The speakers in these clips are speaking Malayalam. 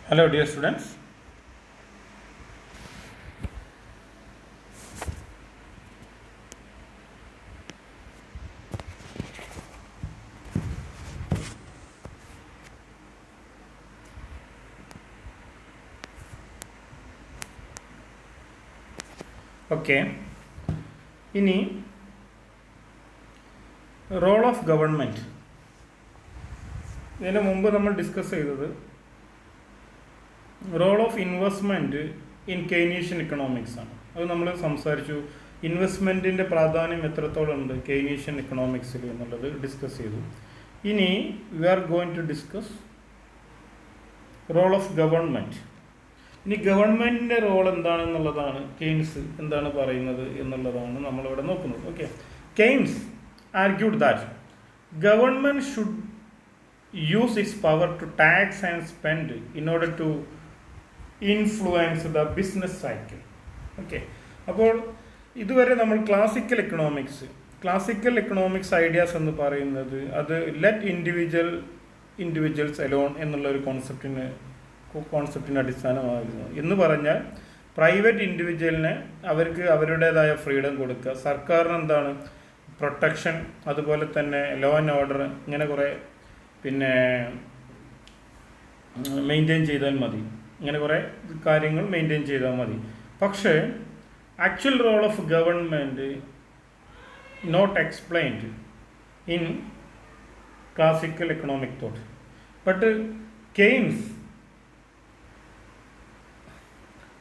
Hello, dear students. Okay. ഇനി റോൾ ഓഫ് ഗവൺമെൻറ്. ഇതിന് മുമ്പ് നമ്മൾ ഡിസ്കസ് ചെയ്തത് role of investment in Keynesian economics ആണ്. അത് നമ്മൾ സംസാരിച്ചു. ഇൻവെസ്റ്റ്മെൻറ്റിൻ്റെ പ്രാധാന്യം എത്രത്തോളം ഉണ്ട് കെയ്നീഷ്യൻ ഇക്കണോമിക്സിൽ എന്നുള്ളത് ഡിസ്കസ് ചെയ്തു. ഇനി we are going to discuss role of government. ഇനി ഗവൺമെൻറ്റിൻ്റെ റോൾ എന്താണെന്നുള്ളതാണ് കെയ്ൻസ് എന്താണ് പറയുന്നത് എന്നുള്ളതാണ് നമ്മളിവിടെ നോക്കുന്നത്. Okay, Keynes argued that government should use its power to tax and spend in order to influence the business cycle. Okay, അപ്പോൾ ഇതുവരെ നമ്മൾ ക്ലാസിക്കൽ എക്കണോമിക്സ് ഐഡിയാസ് എന്ന് പറയുന്നത് അത് ലെറ്റ് ഇൻഡിവിജ്വൽസ് അലോൺ എന്നുള്ള ഒരു കോൺസെപ്റ്റിന് അടിസ്ഥാനമാകുന്നു. എന്ന് പറഞ്ഞാൽ പ്രൈവറ്റ് ഇൻഡിവിജ്വലിനെ അവർക്ക് അവരുടേതായ ഫ്രീഡം കൊടുക്കുക, സർക്കാരിന് എന്താണ് പ്രൊട്ടക്ഷൻ, അതുപോലെ തന്നെ ലോ ആൻഡ് ഓർഡർ, ഇങ്ങനെ കുറേ മെയിൻറ്റെയിൻ ചെയ്താൽ മതി. ഇങ്ങനെ കുറേ കാര്യങ്ങൾ മെയിൻറ്റെയിൻ ചെയ്താൽ മതി. പക്ഷേ actual role of government not explained in classical economic thought. But Keynes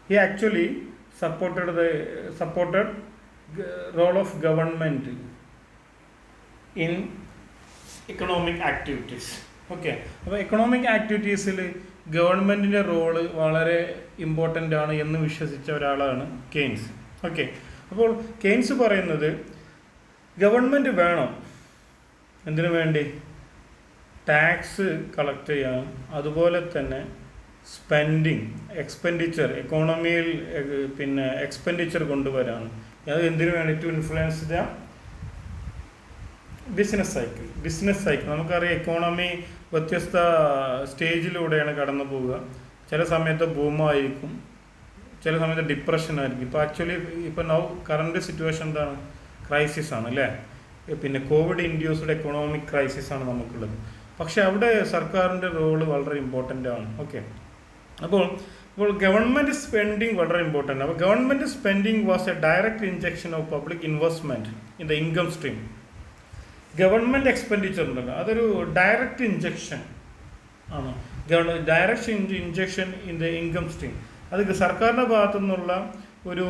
he actually supported role of government in economic activities. Okay, അപ്പോൾ എക്കണോമിക് ആക്ടിവിറ്റീസിൽ ഗവൺമെൻറ്റിൻ്റെ റോള് വളരെ ഇമ്പോർട്ടൻ്റ് ആണ് എന്ന് വിശ്വസിച്ച ഒരാളാണ് കെയ്ൻസ്. ഓക്കെ, അപ്പോൾ കെയ്ൻസ് പറയുന്നത് ഗവൺമെൻറ് വേണം. എന്തിനു വേണ്ടി? ടാക്സ് കളക്ട് ചെയ്യാൻ, അതുപോലെ തന്നെ എക്സ്പെൻഡിച്ചർ, എക്കോണമിയിൽ എക്സ്പെൻഡിച്ചർ കൊണ്ടുവരാണ്. അത് എന്തിനു വേണ്ടി? To influence the business cycle. നമുക്കറിയാം എക്കോണമി വ്യത്യസ്ത സ്റ്റേജിലൂടെയാണ് കടന്നു പോവുക. ചില സമയത്ത് ബൂമായിരിക്കും, ചില സമയത്ത് ഡിപ്രഷൻ ആയിരിക്കും. ഇപ്പോൾ ആക്ച്വലി കറണ്ട് സിറ്റുവേഷൻ എന്താണ്? ക്രൈസിസ് ആണ് അല്ലേ? കോവിഡ് ഇൻഡ്യൂസ്ഡ് എക്കണോമിക് ക്രൈസിസ് ആണ് നമുക്കുള്ളത്. പക്ഷെ അവിടെ സർക്കാരിൻ്റെ റോള് വളരെ ഇമ്പോർട്ടൻ്റ് ആണ്. ഓക്കെ, അപ്പോൾ ഗവൺമെൻറ് സ്പെൻഡിങ് വളരെ ഇമ്പോർട്ടൻ്റ്. അപ്പോൾ government spending was A direct injection of public investment in the income stream. Government expenditure ഉണ്ടല്ലോ, അതൊരു ഡയറക്റ്റ് ഇൻജെക്ഷൻ ആണ്. Direct injection in the income stream. അത് സർക്കാരിൻ്റെ ഭാഗത്തു നിന്നുള്ള ഒരു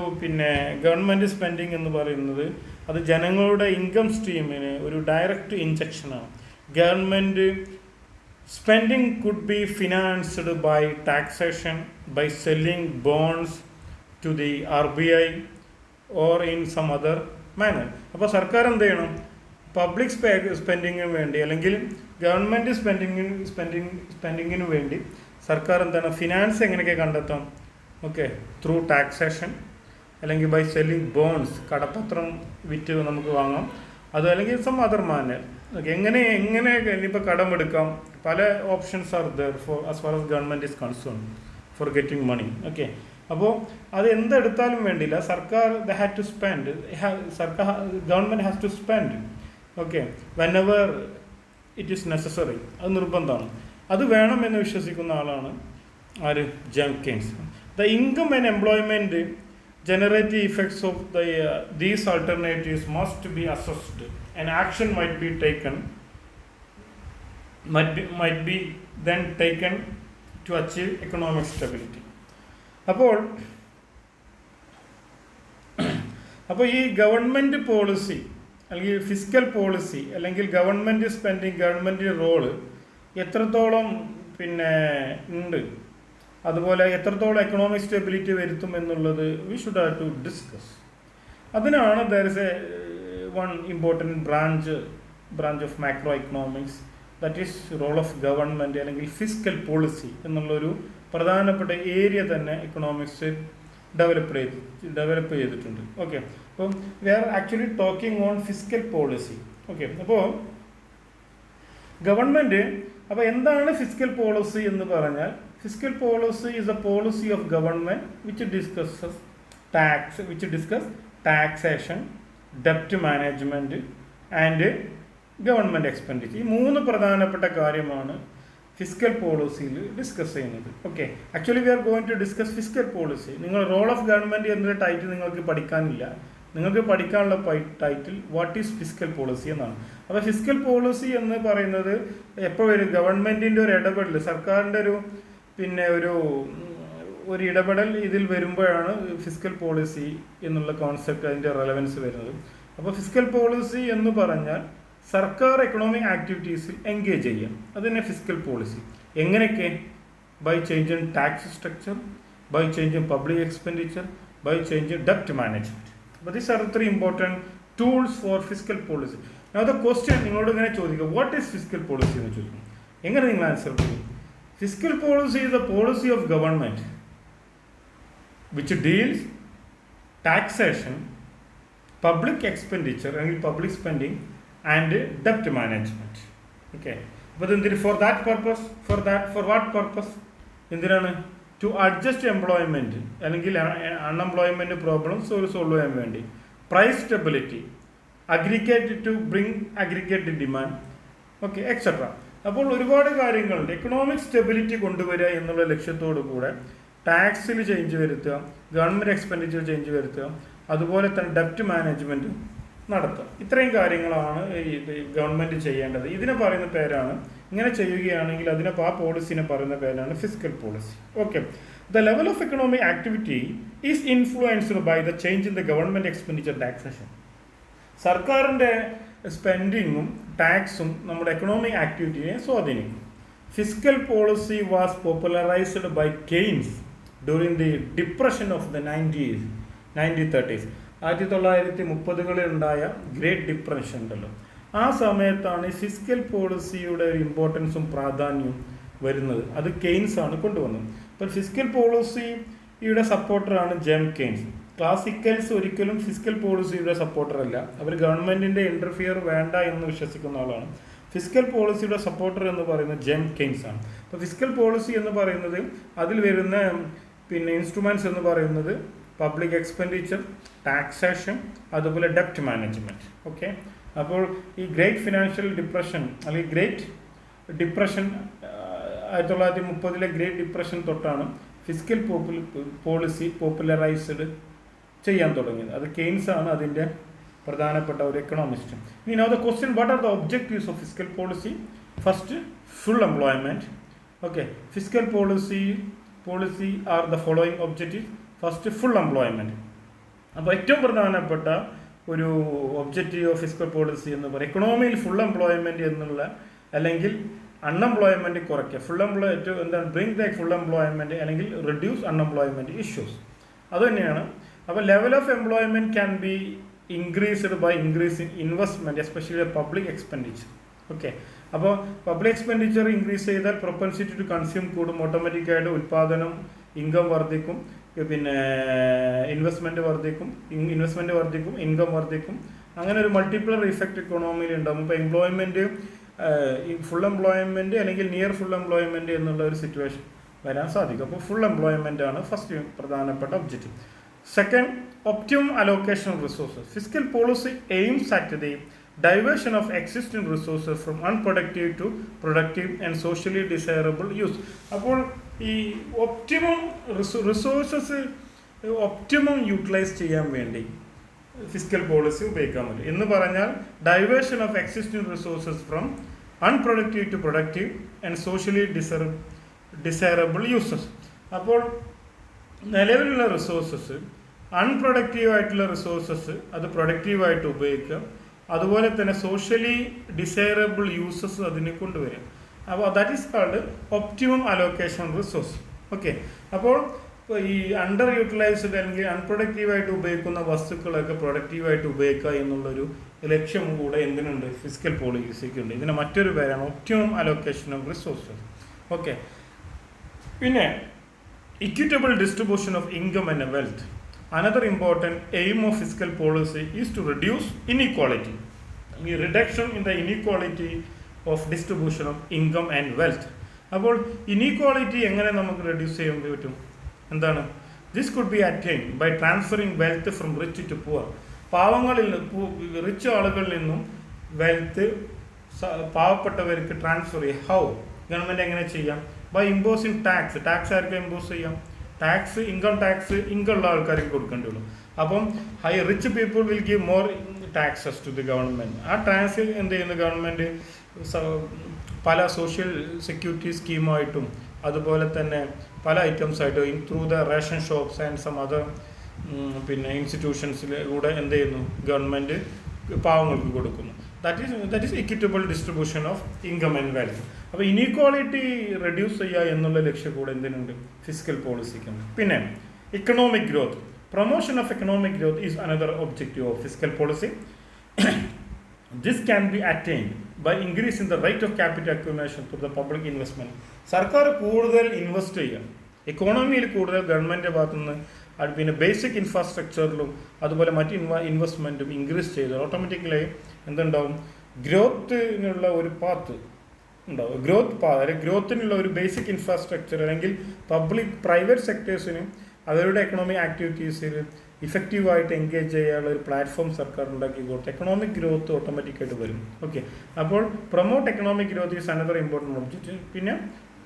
ഗവൺമെൻറ് സ്പെൻഡിങ് എന്ന് പറയുന്നത് അത് ജനങ്ങളുടെ ഇൻകം സ്ട്രീമിന് ഒരു ഡയറക്റ്റ് ഇൻജെക്ഷനാണ്. Government spending could be financed by taxation, by selling bonds to the RBI or in some other manner. അപ്പോൾ സർക്കാർ എന്ത് ചെയ്യണം? പബ്ലിക് സ്പെൻഡിങ്ങിന് വേണ്ടി അല്ലെങ്കിൽ ഗവൺമെൻറ് സ്പെൻഡിങ്ങിന് വേണ്ടി സർക്കാർ എന്താണ് ഫിനാൻസ് എങ്ങനെയൊക്കെ കണ്ടെത്താം? ഓക്കെ, ത്രൂ ടാക്സേഷൻ, അല്ലെങ്കിൽ ബൈ സെല്ലിംഗ് ബോൺസ്, കടപ്പത്രം വിറ്റ് നമുക്ക് വാങ്ങാം. അത് അല്ലെങ്കിൽ സം അതർ മാനർ. എങ്ങനെ ഇനിയിപ്പോൾ കടമെടുക്കാം? പല options are there for as far as government is concern for getting money. Okay, അപ്പോൾ അത് എന്തെടുത്താലും വേണ്ടിയില്ല, government has to spend. Okay, whenever it is necessary. അത് നിർബന്ധമാണ്. അത് വേണമെന്ന് വിശ്വസിക്കുന്ന ആളാണ് ആര്? John Keynes. The income and employment generative effects of these alternatives must be assessed and action might be then taken to achieve economic stability. അപ്പോൾ ഈ ഗവൺമെൻറ് പോളിസി അല്ലെങ്കിൽ ഫിസ്ക്കൽ പോളിസി അല്ലെങ്കിൽ ഗവൺമെൻറ് സ്പെൻഡിങ്, ഗവൺമെൻറ് റോള് എത്രത്തോളം ഉണ്ട്, അതുപോലെ എത്രത്തോളം എക്കണോമിക് സ്റ്റെബിലിറ്റി വരുത്തും എന്നുള്ളത് we should have to discuss. അതിനാണ് there is one important branch of macro economics, that is role of government അല്ലെങ്കിൽ ഫിസ്ക്കൽ പോളിസി എന്നുള്ളൊരു പ്രധാനപ്പെട്ട ഏരിയ തന്നെ എക്കണോമിക്സ് ഡെവലപ്പ് ചെയ്തിട്ടുണ്ട്. ഓക്കെ, അപ്പം we are actually talking on fiscal policy. Okay, അപ്പോൾ ഗവൺമെൻറ് അപ്പോൾ എന്താണ് ഫിസ്ക്കൽ പോളിസി എന്ന് പറഞ്ഞാൽ, fiscal policy is a policy of government which discuss taxation, ഡെപ്റ്റ് മാനേജ്മെൻറ്റ് ആൻഡ് ഗവൺമെൻറ് എക്സ്പെൻഡിച്ചർ. ഈ 3 പ്രധാനപ്പെട്ട കാര്യമാണ് ഫിസ്ക്കൽ പോളിസിയിൽ ഡിസ്കസ് ചെയ്യുന്നത്. Okay, actually we are going to discuss fiscal policy. നിങ്ങൾ റോൾ ഓഫ് ഗവൺമെൻറ് എന്നൊരു ടൈറ്റിൽ നിങ്ങൾക്ക് പഠിക്കാനില്ല. നിങ്ങൾക്ക് പഠിക്കാനുള്ള title what is fiscal policy എന്നാണ്. അപ്പോൾ ഫിസ്ക്കൽ പോളിസി എന്ന് പറയുന്നത് എപ്പോഴും ഗവൺമെൻറ്റിൻ്റെ ഒരു ഇടപെടൽ, സർക്കാരിൻ്റെ ഒരു ഇടപെടൽ ഇതിൽ വരുമ്പോഴാണ് ഫിസ്ക്കൽ പോളിസി എന്നുള്ള കോൺസെപ്റ്റ് അതിൻ്റെ റെലവൻസ് വരുന്നത്. അപ്പോൾ ഫിസ്ക്കൽ പോളിസി എന്ന് പറഞ്ഞാൽ സർക്കാർ എക്കണോമിക് ആക്ടിവിറ്റീസിൽ എൻഗേജ് ചെയ്യാം, അത് തന്നെ ഫിസ്ക്കൽ പോളിസി. എങ്ങനെയൊക്കെ? By changing tax structure, by changing public expenditure, by changing ഡെപ്റ്റ് മാനേജ്മെൻറ്റ്. അപ്പോൾ these are 3 important tools for fiscal policy. Now the question നിങ്ങളോട് ഇങ്ങനെ ചോദിക്കുക, വാട്ട് ഈസ് ഫിസ്ക്കൽ പോളിസി എന്ന് ചോദിക്കും. എങ്ങനെ നിങ്ങൾ ആൻസർ ചെയ്യും? Fiscal policy is a policy of government which deals taxation, public expenditure അല്ലെങ്കിൽ പബ്ലിക് സ്പെൻഡിങ് ആൻഡ് ഡെപ്റ്റ് മാനേജ്മെൻറ്റ്. ഓക്കെ, അപ്പോൾ ഇതെന്തിന്? For what purpose? എന്തിനാണ്? ടു അഡ്ജസ്റ്റ് എംപ്ലോയ്മെൻറ്റ് അല്ലെങ്കിൽ അൺഎംപ്ലോയ്മെൻറ്റ് പ്രോബ്ലംസ് സോൾവ് ചെയ്യാൻ വേണ്ടി, price stability, aggregate demand, okay, etcetera. അപ്പോൾ ഒരുപാട് കാര്യങ്ങളുണ്ട്. എക്കണോമിക് സ്റ്റെബിലിറ്റി കൊണ്ടുവരിക എന്നുള്ള ലക്ഷ്യത്തോടു കൂടെ ടാക്സിൽ ചേഞ്ച് വരുത്തുക, ഗവൺമെൻറ് എക്സ്പെൻഡിച്ചർ ചേഞ്ച് വരുത്തുക, അതുപോലെ തന്നെ ഡെപ്റ്റ് മാനേജ്മെൻറ്റ് നടത്തുക. ഇത്രയും കാര്യങ്ങളാണ് ഈ ഗവൺമെൻറ് ചെയ്യേണ്ടത്. ഇതിനെ പറയുന്ന പേരാണ്, ഇങ്ങനെ ചെയ്യുകയാണെങ്കിൽ ആ പോളിസിനെ പറയുന്ന പേരാണ് fiscal policy. Okay, the level of economic activity is influenced by the change in the government expenditure taxation. സർക്കാരിൻ്റെ സ്പെൻഡിങ്ങും ടാക്സും നമ്മുടെ എക്കണോമിക് ആക്ടിവിറ്റിയെ സ്വാധീനിക്കും. Fiscal policy was popularised by Keynes during the depression of the 1930s. 1930കളിൽ ഉണ്ടായ ഗ്രേറ്റ് ഡിപ്രഷൻ ഉണ്ടല്ലോ, ആ സമയത്താണ് ഈ ഫിസ്ക്കൽ പോളിസിയുടെ ഒരു ഇമ്പോർട്ടൻസും പ്രാധാന്യവും വരുന്നത്. അത് കെയ്ൻസ് ആണ് കൊണ്ടുവന്നത്. അപ്പോൾ ഫിസ്ക്കൽ പോളിസിയുടെ സപ്പോർട്ടറാണ് ജെയിം കെയ്ൻസ്. ക്ലാസിക്കൽസ് ഒരിക്കലും ഫിസ്ക്കൽ പോളിസിയുടെ സപ്പോർട്ടറല്ല, അവർ ഗവൺമെൻറ്റിൻ്റെ ഇൻ്റർഫിയർ വേണ്ട എന്ന് വിശ്വസിക്കുന്ന ആളാണ്. ഫിസ്ക്കൽ പോളിസിയുടെ സപ്പോർട്ടർ എന്ന് പറയുന്നത് ജെയിം കെയ്ൻസ് ആണ്. അപ്പോൾ ഫിസ്ക്കൽ പോളിസി എന്ന് പറയുന്നത് അതിൽ വരുന്ന ഇൻസ്ട്രുമെൻറ്റ്സ് എന്ന് പറയുന്നത് പബ്ലിക് എക്സ്പെൻഡിച്ചർ, ടാക്സേഷൻ, അതുപോലെ ഡെപ്റ്റ് മാനേജ്മെൻറ്റ്. ഓക്കെ, അപ്പോൾ ഈ ഗ്രേറ്റ് ഫിനാൻഷ്യൽ ഡിപ്രഷൻ അല്ലെങ്കിൽ ഗ്രേറ്റ് ഡിപ്രഷൻ 1930 ഗ്രേറ്റ് ഡിപ്രഷൻ തൊട്ടാണ് ഫിസ്ക്കൽ പോളിസി പോപ്പുലറൈസ്ഡ് ചെയ്യാൻ തുടങ്ങിയത്. അത് കെയ്ൻസ് ആണ് അതിൻ്റെ പ്രധാനപ്പെട്ട ഒരു എക്കണോമിസ്റ്റ്. ഇനി now the question, what are the objectives of fiscal policy? First, full employment. Okay, fiscal policy are the following objective. First, full employment. അപ്പോൾ ഏറ്റവും പ്രധാനപ്പെട്ട ഒരു ഒബ്ജക്റ്റീവ് ഓഫ് ഫിസ്ക്കൽ പോളിസി എന്ന് പറയുന്നത് എക്കണോമിയിൽ ഫുൾ എംപ്ലോയ്മെൻറ്റ് എന്നുള്ള, അല്ലെങ്കിൽ അൺഎംപ്ലോയ്മെൻറ്റ് കുറയ്ക്കുക. എന്താണ്? ബ്രിങ് ദ ഫുൾ എംപ്ലോയ്മെൻറ്റ് അല്ലെങ്കിൽ റിഡ്യൂസ് അൺഎംപ്ലോയ്മെൻറ്റ് ഇഷ്യൂസ്. അതുതന്നെയാണ്. അപ്പോൾ level of employment can be increased by increasing investment, especially public expenditure. Okay, അപ്പോൾ പബ്ലിക് എക്സ്പെൻഡിച്ചർ ഇൻക്രീസ് ചെയ്താൽ പ്രൊപ്പൻസിറ്റി ടു കൺസ്യൂം കൂടും, ഓട്ടോമാറ്റിക്കായിട്ട് ഉൽപ്പാദനം, ഇൻകം വർദ്ധിക്കും, പിന്നെ ഇൻവെസ്റ്റ്മെൻറ്റ് വർദ്ധിക്കും, ഇൻകം വർദ്ധിക്കും. അങ്ങനെ ഒരു മൾട്ടിപ്ലർ ഇഫക്റ്റ് ഇക്കോണമിയിൽ ഉണ്ടാകും. ഇപ്പോൾ എംപ്ലോയ്മെൻറ്റ് ഫുൾ എംപ്ലോയ്മെൻറ്റ് അല്ലെങ്കിൽ നിയർ ഫുൾ എംപ്ലോയ്മെൻറ്റ് എന്നുള്ള ഒരു സിറ്റുവേഷൻ വരാൻ സാധിക്കും. അപ്പോൾ ഫുൾ എംപ്ലോയ്മെൻ്റ് ആണ് ഫസ്റ്റ് പ്രധാനപ്പെട്ട objective. Second, optimum allocation of resources. Fiscal policy aims at the diversion of existing resources from unproductive to productive and socially desirable use. അപ്പോൾ ഈ റിസോഴ്സസ് ഒപ്റ്റിമം യൂട്ടിലൈസ് ചെയ്യാൻ വേണ്ടി ഫിസ്ക്കൽ പോളിസി ഉപയോഗിക്കാൻ പറ്റും. എന്ന് പറഞ്ഞാൽ diversion of existing resources from unproductive to productive and socially desirable uses. അപ്പോൾ നിലവിലുള്ള റിസോഴ്സസ്, അൺപ്രൊഡക്റ്റീവായിട്ടുള്ള റിസോഴ്സസ് അത് പ്രൊഡക്റ്റീവായിട്ട് ഉപയോഗിക്കുക, അതുപോലെ തന്നെ സോഷ്യലി ഡിസൈറബിൾ യൂസസ് അതിനെ കൊണ്ടുവരും. അപ്പോൾ that is called optimum allocation resource. Okay, അപ്പോൾ ഈ അണ്ടർ യൂട്ടിലൈസ്ഡ് അല്ലെങ്കിൽ അൺപ്രൊഡക്റ്റീവായിട്ട് ഉപയോഗിക്കുന്ന വസ്തുക്കളൊക്കെ പ്രൊഡക്റ്റീവായിട്ട് ഉപയോഗിക്കുക എന്നുള്ളൊരു ലക്ഷ്യം കൂടെ എന്തിനുണ്ട്? ഫിസ്ക്കൽ പോളിസിക്കുണ്ട്. ഇതിന് മറ്റൊരു പേരാണ് optimum allocation of resources. Okay, പിന്നെ equitable distribution of income and wealth. Another important aim of fiscal policy is to reduce inequality. The reduction in the inequality of distribution of income and wealth. അപ്പോൾ ഇനീക്വാളിറ്റി എങ്ങനെ നമുക്ക് റെഡ്യൂസ് ചെയ്യാൻ പറ്റും? എന്താണ്? This could be attain by transferring wealth from rich to poor. പാവങ്ങളിൽ റിച്ച് ആളുകളിൽ നിന്നും വെൽത്ത് പാവപ്പെട്ടവർക്ക് ട്രാൻസ്ഫർ ചെയ്യാം. ഹൗ? ഗവൺമെൻറ് എങ്ങനെ ചെയ്യാം? By imposing tax. ടാക്സ് ആർക്ക് ഇമ്പോസ് ചെയ്യാം? ടാക്സ്, ഇൻകം ടാക്സ് ഇൻകം ഉള്ള ആൾക്കാർക്ക് കൊടുക്കേണ്ടി ഉള്ളൂ. അപ്പം rich people will give more taxes to the government. ആ ടാക്സ് എന്ത് ചെയ്യുന്നു ഗവൺമെൻറ്? പല സോഷ്യൽ സെക്യൂരിറ്റി സ്കീമായിട്ടും അതുപോലെ തന്നെ പല ഐറ്റംസ് ആയിട്ടും through the ration shops and some other പിന്നെ ഇൻസ്റ്റിറ്റ്യൂഷൻസിലൂടെ എന്ത് ചെയ്യുന്നു? ഗവൺമെൻറ് പാവങ്ങൾക്ക് കൊടുക്കുന്നു. That is equitable distribution of income and wealth. അപ്പോൾ ഇനീക്വാളിറ്റി റെഡ്യൂസ് ചെയ്യുക എന്നുള്ള ലക്ഷ്യം കൂടെ എന്തിനുണ്ട്? ഫിസ്ക്കൽ പോളിസിക്കുണ്ട്. പിന്നെ economic growth. Promotion of economic growth is another objective of fiscal policy. This can be attained by increasing the rate of capital accumulation through the public investment. സർക്കാർ കൂടുതൽ ഇൻവെസ്റ്റ് ചെയ്യുക, എക്കോണമിയിൽ കൂടുതൽ ഗവൺമെൻറ്റിൻ്റെ ഭാഗത്തുനിന്ന് പിന്നെ ബേസിക് ഇൻഫ്രാസ്ട്രക്ചറിലും അതുപോലെ മറ്റ് ഇൻവെസ്റ്റ്മെൻറ്റും ഇൻക്രീസ് ചെയ്ത് ഓട്ടോമാറ്റിക്കലി എന്തുണ്ടാവും? ഗ്രോത്തിനുള്ള ഒരു പാത്ത് ഉണ്ടാവും. ഗ്രോത്തിനുള്ള ഒരു ബേസിക് ഇൻഫ്രാസ്ട്രക്ചർ അല്ലെങ്കിൽ പ്രൈവറ്റ് സെക്ടേഴ്സിന് അവരുടെ എക്കണോമിക് ആക്ടിവിറ്റീസിൽ ഇഫക്റ്റീവായിട്ട് എൻഗേജ് ചെയ്യാനുള്ള ഒരു പ്ലാറ്റ്ഫോം സർക്കാർ ഉണ്ടാക്കി കൊടുത്ത് എക്കണോമിക് ഗ്രോത്ത് ഓട്ടോമാറ്റിക്കായിട്ട് വരും. ഓക്കെ, അപ്പോൾ promote economic growth is another important object. പിന്നെ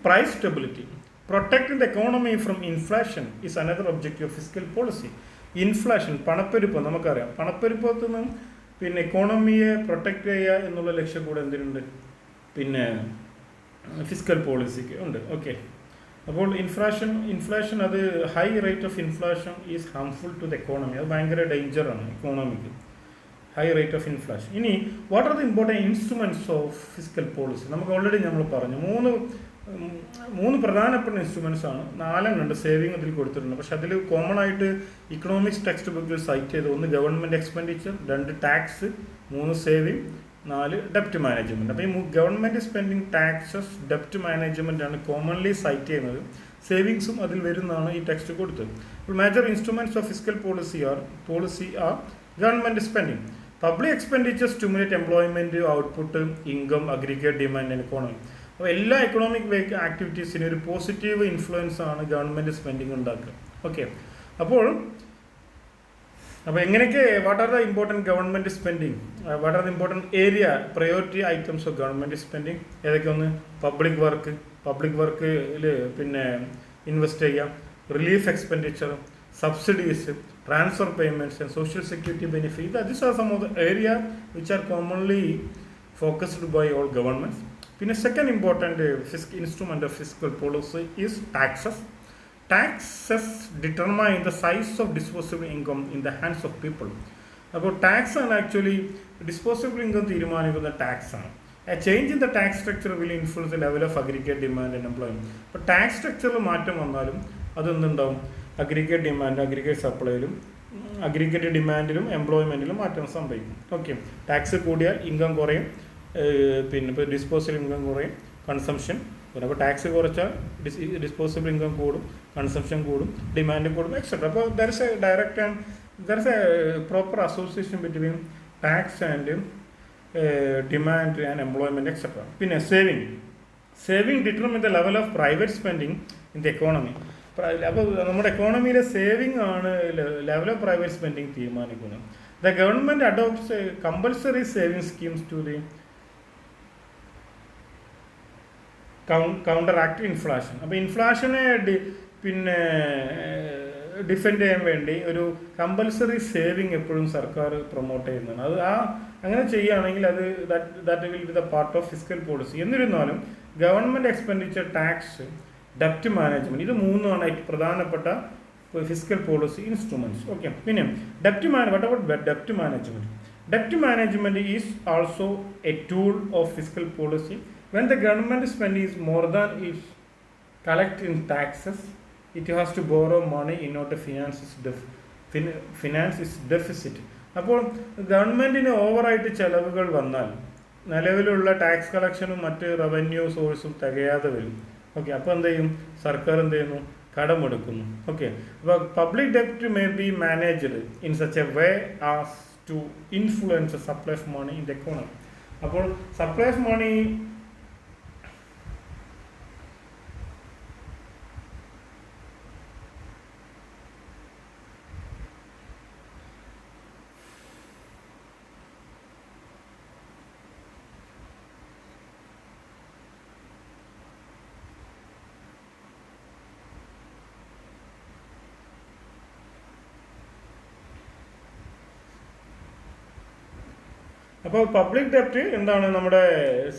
price stability. Protecting the economy from inflation is another objective of fiscal policy. Inflation, പണപ്പെരുപ്പം നമുക്കറിയാം. പണപ്പെരുപ്പത്തിൽ നിന്നും പിന്നെ എക്കോണമിയെ പ്രൊട്ടക്റ്റ് ചെയ്യുക എന്നുള്ള ലക്ഷ്യം കൂടെ എന്തിനുണ്ട്? പിന്നെ ഫിസ്ക്കൽ പോളിസിക്ക് ഉണ്ട്. ഓക്കെ, അപ്പോൾ ഇൻഫ്ലേഷൻ അത് high rate of inflation is harmful to the economy. അത് ഭയങ്കര ഡേഞ്ചറാണ് എക്കോണമിക്ക്, ഹൈ റേറ്റ് ഓഫ് ഇൻഫ്ലേഷൻ. ഇനി what are the important instruments of fiscal policy? നമുക്ക് ഓൾറെഡി നമ്മൾ പറഞ്ഞു മൂന്ന് പ്രധാനപ്പെട്ട ഇൻസ്ട്രുമെൻറ്റ്സ് ആണ്. 4 ഉണ്ട്. സേവിങ് അതിൽ കൊടുത്തിട്ടുണ്ട്. പക്ഷെ അതിൽ കോമൺ ആയിട്ട് ഇക്കണോമിക്സ് ടെക്സ്റ്റ് ബുക്കിൽ സൈറ്റ് ചെയ്ത് 1 ഗവൺമെൻറ് എക്സ്പെൻഡിച്ചർ, 2 ടാക്സ്, 3 സേവിങ്, 4 ഡെപ്റ്റ് മാനേജ്മെൻറ്റ്. അപ്പോൾ ഈ ഗവൺമെൻറ് സ്പെൻഡിങ്, ടാക്സസ്, ഡെപ്റ്റ് മാനേജ്മെൻ്റ് ആണ് കോമൺലി സൈറ്റ് ചെയ്യുന്നത്. സേവിങ്സും അതിൽ വരുന്നതാണ് ഈ ടെക്സ്റ്റ് കൊടുത്തത്. അപ്പോൾ major instruments of fiscal policy are government spending. Public expenditure stimulate employment, output, income, aggregate demand and economy. അപ്പോൾ എല്ലാ എക്കണോമിക് ആക്ടിവിറ്റീസിനും ഒരു പോസിറ്റീവ് ഇൻഫ്ലുവൻസ് ആണ് ഗവൺമെൻറ് സ്പെൻഡിങ് ഉണ്ടാക്കുക. ഓക്കെ, അപ്പോൾ എങ്ങനെയൊക്കെ what are the important government spending, what are the important area priority items of government spending? ഏതൊക്കെ? ഒന്ന് പബ്ലിക് വർക്കിൽ പിന്നെ ഇൻവെസ്റ്റ് ചെയ്യാം, relief expenditure, subsidies, transfer payments and social security benefit. These are some of the area which are commonly focused by all governments. പിന്നെ second important instrument of fiscal policy is taxes. Taxes determine the size of disposable income in the hands of people. അപ്പോൾ ടാക്സ് ആണ് ആക്ച്വലി ഡിസ്പോസിബിൾ ഇൻകം തീരുമാനിക്കുന്ന ടാക്സ് ആണ്. A change in the tax structure will influence the level of aggregate demand and employment. അപ്പോൾ ടാക്സ് സ്ട്രക്ചറിൽ മാറ്റം വന്നാലും അതെന്തുണ്ടാവും? അഗ്രിഗേറ്റ് ഡിമാൻഡ്, അഗ്രിഗേറ്റ് സപ്ലൈയിലും അഗ്രിഗേറ്റ് ഡിമാൻഡിലും എംപ്ലോയ്മെൻറ്റിലും മാറ്റം സംഭവിക്കും. ഓക്കെ, ടാക്സ് കൂടിയാൽ ഇൻകം കുറയും, പിന്നെ ഇപ്പോൾ ഡിസ്പോസിബിൾ ഇൻകം കുറയും, കൺസംഷൻ പിന്നെ. അപ്പോൾ ടാക്സ് കുറച്ചാൽ ഡിസ്പോസിബിൾ ഇൻകം കൂടും, കൺസംഷൻ കൂടും, ഡിമാൻഡ് കൂടും, എക്സെട്ര. അപ്പോൾ there is a proper association between tax and demand and employment, etcetera. പിന്നെ saving determine the level of private spending in the economy. അപ്പോൾ നമ്മുടെ എക്കോണമിയിലെ സേവിങ് ആണ് ലെവൽ ഓഫ് പ്രൈവറ്റ് സ്പെൻഡിങ് തീരുമാനിക്കുന്നത്. The government adopts compulsory saving schemes to the counteract inflation. അപ്പോൾ ഇൻഫ്ലേഷനെ പിന്നെ ഡിഫെൻഡ് ചെയ്യാൻ വേണ്ടി ഒരു കമ്പൽസറി സേവിങ് എപ്പോഴും സർക്കാർ പ്രൊമോട്ട് ചെയ്യുന്നതാണ്. അത് അങ്ങനെ ചെയ്യുകയാണെങ്കിൽ അത് that will be the part of fiscal policy. എന്നിരുന്നാലും ഗവൺമെൻറ് എക്സ്പെൻഡിച്ചർ, ടാക്സ്, ഡെപ്റ്റ് മാനേജ്മെൻറ്റ്, ഇത് മൂന്നുമാണ് പ്രധാനപ്പെട്ട ഫിസ്ക്കൽ പോളിസി ഇൻസ്ട്രുമെൻറ്റ്സ്. ഓക്കെ, പിന്നെ what about ഡെപ്റ്റ് management? ഡെപ്റ്റ് management is also A tool of fiscal policy. When the government spend is more than it collect in taxes, it has to borrow money in order to finance its deficit. അപ്പോൾ ഗവൺമെൻറ്റിന് ഓവറായിട്ട് ചിലവുകൾ വന്നാൽ നിലവിലുള്ള ടാക്സ് കളക്ഷനും മറ്റ് റവന്യൂ സോഴ്സും തികയാതെ വരും. ഓക്കെ, അപ്പോൾ എന്ത് ചെയ്യും? സർക്കാർ എന്ത് ചെയ്യുന്നു? കടമെടുക്കുന്നു. ഓക്കെ, അപ്പോൾ പബ്ലിക് ഡെപ്റ്റ് may be managed in such a way as to influence supply of money in the economy. അപ്പോൾ സപ്ലൈ ഓഫ് മണി അപ്പോൾ പബ്ലിക് ഡെപ്റ്റ് എന്താണ്, നമ്മുടെ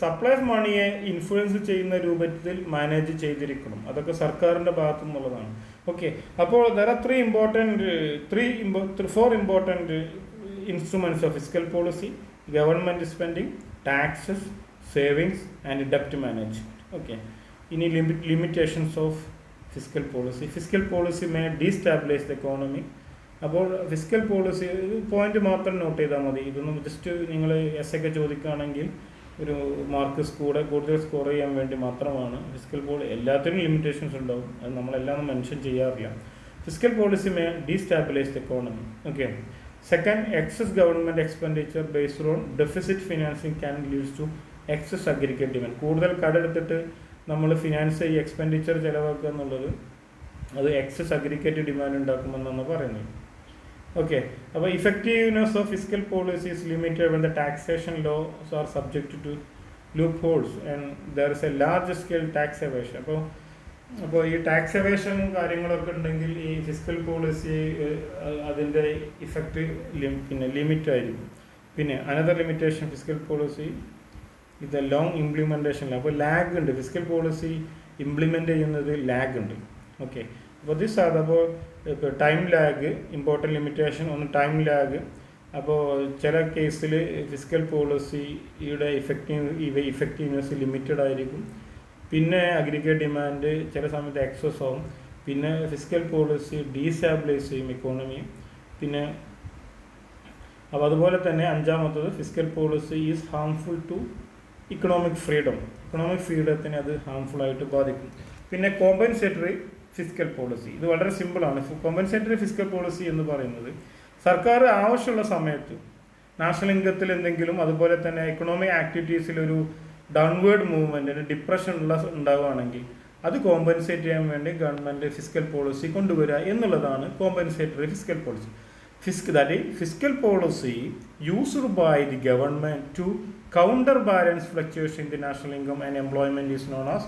സപ്ലൈ ഓഫ് മണിയെ ഇൻഫ്ലുവൻസ് ചെയ്യുന്ന രൂപത്തിൽ മാനേജ് ചെയ്തിരിക്കണം. അതൊക്കെ സർക്കാരിൻ്റെ ഭാഗത്തു നിന്നുള്ളതാണ്. ഓക്കെ, അപ്പോൾ there are four important instruments of fiscal policy: government spending, taxes, savings and ഡെപ്റ്റ് മാനേജ്മെൻറ്റ്. ഓക്കെ, ഇനി limitations of fiscal policy. Fiscal policy may destabilise the economy. അപ്പോൾ ഫിസ്ക്കൽ പോളിസി പോയിന്റ് മാത്രം നോട്ട് ചെയ്താൽ മതി. ഇതൊന്നും ജസ്റ്റ് നിങ്ങൾ എസ് ഒക്കെ ചോദിക്കുകയാണെങ്കിൽ ഒരു മാർക്ക് കൂടുതൽ സ്കോർ ചെയ്യാൻ വേണ്ടി മാത്രമാണ്. ഫിസ്ക്കൽ എല്ലാത്തിനും ലിമിറ്റേഷൻസ് ഉണ്ടാവും, അത് നമ്മളെല്ലാം മെൻഷൻ ചെയ്യാറില്ല. Fiscal policy may destabilise the economy. Okay. Second, excess government expenditure based on deficit financing can leads to excess aggregate demand. കൂടുതൽ കടെടുത്തിട്ട് നമ്മൾ ഫിനാൻസ് ഈ എക്സ്പെൻഡിച്ചർ ചിലവാക്കുക എന്നുള്ളത് അത് എക്സസ് അഗ്രിഗേറ്റ് ഡിമാൻഡ് ഉണ്ടാക്കുമെന്നാണ് പറയുന്നത്. Okay, അപ്പോൾ effectiveness of fiscal policy is limited when the taxation laws are subject to loopholes and there is a large scale tax evasion. അപ്പോൾ ഈ ടാക്സ് എവേഷൻ കാര്യങ്ങളൊക്കെ ഉണ്ടെങ്കിൽ ഈ ഫിസ്ക്കൽ പോളിസി അതിൻ്റെ ഇഫക്റ്റ് ലിമിറ്റ് ആയിരിക്കും. പിന്നെ അനദർ ലിമിറ്റേഷൻ ഫിസ്ക്കൽ പോളിസി ഇത് ലോങ് ഇംപ്ലിമെൻറ്റേഷൻ. അപ്പോൾ ലാഗ് ഉണ്ട്, ഫിസ്ക്കൽ പോളിസി ഇംപ്ലിമെൻ്റ് ചെയ്യുന്നത് ലാഗ് ഉണ്ട്. ഓക്കെ, അപ്പോൾ ദിസ് ആർ അപ്പോൾ ഇപ്പോൾ ടൈം ലാഗ് ഇമ്പോർട്ടൻ്റ് ലിമിറ്റേഷൻ. ഒന്ന് ടൈം ലാഗ്. അപ്പോൾ ചില കേസിൽ ഫിസ്ക്കൽ പോളിസിയുടെ ഇഫക്റ്റീവ്നെസ് ലിമിറ്റഡ് ആയിരിക്കും. പിന്നെ അഗ്രിഗേറ്റ് ഡിമാൻഡ് ചില സമയത്ത് എക്സസ് ആവും. പിന്നെ ഫിസ്ക്കൽ പോളിസി ഡീസ്റ്റാബിലൈസ് ചെയ്യും എക്കോണമി. പിന്നെ അപ്പോൾ അതുപോലെ തന്നെ അഞ്ചാമത്തത് fiscal policy is harmful to economic ഫ്രീഡത്തിന് അത് ഹാംഫുൾ ആയിട്ട് ബാധിക്കും. പിന്നെ കോമ്പൻസേറ്ററി ഫിസ്ക്കൽ പോളിസി, ഇത് വളരെ സിമ്പിളാണ്. കോമ്പൻസേറ്ററി ഫിസ്ക്കൽ പോളിസി എന്ന് പറയുന്നത് സർക്കാർ ആവശ്യമുള്ള സമയത്ത് നാഷണൽ ഇൻകത്തിൽ എന്തെങ്കിലും അതുപോലെ തന്നെ എക്കണോമിക് ആക്ടിവിറ്റീസിലൊരു ഡൗൺവേർഡ് മൂവ്മെൻറ്റ് ഡിപ്രഷൻ ഉണ്ടാവുകയാണെങ്കിൽ അത് കോമ്പൻസേറ്റ് ചെയ്യാൻ വേണ്ടി ഗവൺമെൻറ് ഫിസ്ക്കൽ പോളിസി കൊണ്ടുവരിക എന്നുള്ളതാണ് compensatory fiscal policy. Fiscal policy used by the government to counterbalance fluctuation in the national income and employment is known as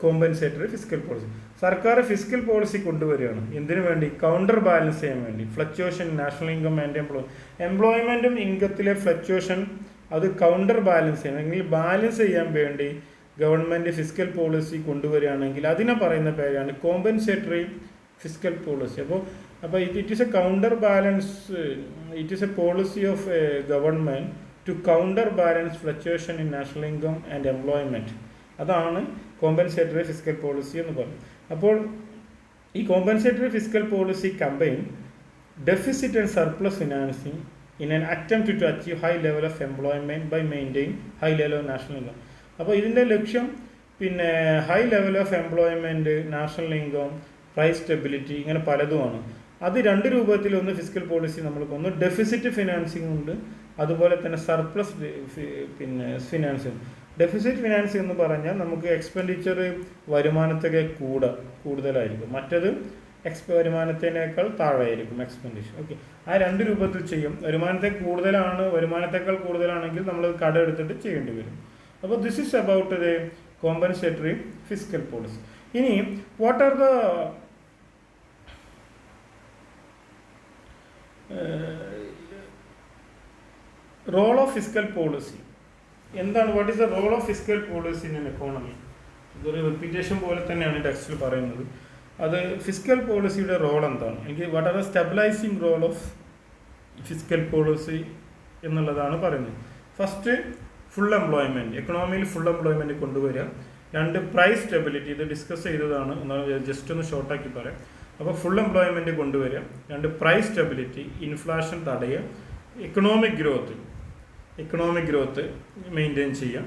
compensatory fiscal policy. സർക്കാർ ഫിസ്ക്കൽ പോളിസി കൊണ്ടുവരികയാണ് എന്തിനു വേണ്ടി? കൗണ്ടർ ബാലൻസ് ചെയ്യാൻ വേണ്ടി. ഫ്ലക്ച്വേഷൻ നാഷണൽ ഇൻകം ആൻഡ് എംപ്ലോയ്മെൻറ്റും ഇൻകത്തിലെ ഫ്ലക്ച്വേഷൻ അത് കൗണ്ടർ ബാലൻസ് ചെയ്യണം, അല്ലെങ്കിൽ ബാലൻസ് ചെയ്യാൻ വേണ്ടി ഗവൺമെൻറ് ഫിസ്ക്കൽ പോളിസി കൊണ്ടുവരികയാണെങ്കിൽ അതിനെ പറയുന്ന പേരാണ് കോമ്പൻസേറ്ററി ഫിസ്ക്കൽ പോളിസി. അപ്പോൾ it is a counter balance, it is a policy of government to counter balance fluctuation in national income and employment. അതാണ് കോമ്പൻസേറ്ററി ഫിസ്ക്കൽ പോളിസി എന്ന് പറയും. അപ്പോൾ ഈ compensatory fiscal policy combine deficit and surplus financing in an attempt to achieve high level of employment by maintain high level of national income. അപ്പോൾ ഇതിൻ്റെ ലക്ഷ്യം പിന്നെ high level of employment, national income, price stability, ഇങ്ങനെ പലതുമാണ്. അത് രണ്ട് രൂപത്തിലൊന്ന് ഫിസ്ക്കൽ പോളിസി നമ്മൾക്കൊന്ന് ഡെഫിസിറ്റ് ഫിനാൻസിങ് ഉണ്ട്, അതുപോലെ തന്നെ സർപ്ലസ് ഫിനാൻസിങ്. ഡെഫിസിറ്റ് ഫിനാൻസ് എന്ന് പറഞ്ഞാൽ നമുക്ക് എക്സ്പെൻഡിച്ചർ വരുമാനത്തൊക്കെ കൂടുതലായിരിക്കും, മറ്റത് വരുമാനത്തിനേക്കാൾ താഴെയായിരിക്കും എക്സ്പെൻഡിച്ചർ. ഓക്കെ, ആ രണ്ട് രൂപത്തിൽ ചെയ്യും. വരുമാനത്തേക്കാൾ കൂടുതലാണെങ്കിൽ നമ്മൾ കട എടുത്തിട്ട് ചെയ്യേണ്ടി വരും. അപ്പോൾ this is about the compensatory fiscal policy. ഇനി what are the role of fiscal policy? എന്താണ്, what is the role of fiscal policy in an economy? ഇതൊരു റിപ്പീറ്റേഷൻ പോലെ തന്നെയാണ് ടെക്സ്റ്റിൽ പറയുന്നത്. അത് ഫിസ്ക്കൽ പോളിസിയുടെ റോൾ എന്താണ്? What are the stabilising role of fiscal policy എന്നുള്ളതാണ് പറയുന്നത്. ഫസ്റ്റ്, ഫുൾ എംപ്ലോയ്മെൻറ്റ്, എക്കണോമിയിൽ ഫുൾ എംപ്ലോയ്മെൻറ്റ് കൊണ്ടുവരിക. രണ്ട്, പ്രൈസ് സ്റ്റെബിലിറ്റി, ഇത് ഡിസ്കസ് ചെയ്തതാണ്, ജസ്റ്റ് ഒന്ന് ഷോർട്ടാക്കി പറയാം. അപ്പോൾ ഫുൾ എംപ്ലോയ്മെൻറ്റ് കൊണ്ടുവരിക. രണ്ട്, പ്രൈസ് സ്റ്റെബിലിറ്റി, ഇൻഫ്ലേഷൻ തടയുക. എക്കണോമിക് ഗ്രോത്ത് മെയിൻറ്റെയിൻ ചെയ്യുക,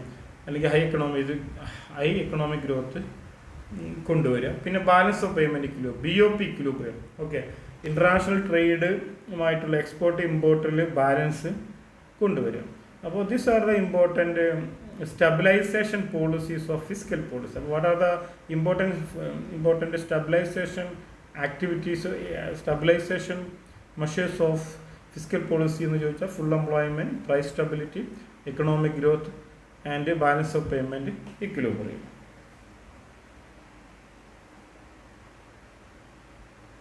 അല്ലെങ്കിൽ ഹൈ എക്കണോമിക് ഗ്രോത്ത് കൊണ്ടുവരിക. പിന്നെ balance of payment BOP equilibrium. Okay, international ട്രേഡുമായിട്ടുള്ള എക്സ്പോർട്ട് ഇമ്പോർട്ടിൽ ബാലൻസ് കൊണ്ടുവരിക. അപ്പോൾ these are the important stabilization policies of fiscal policy. What are the important stabilization activities, stabilization measures of fiscal policy എന്ന് ചോദിച്ചാൽ full employment, price stability, economic growth and balance of payment equilibrium.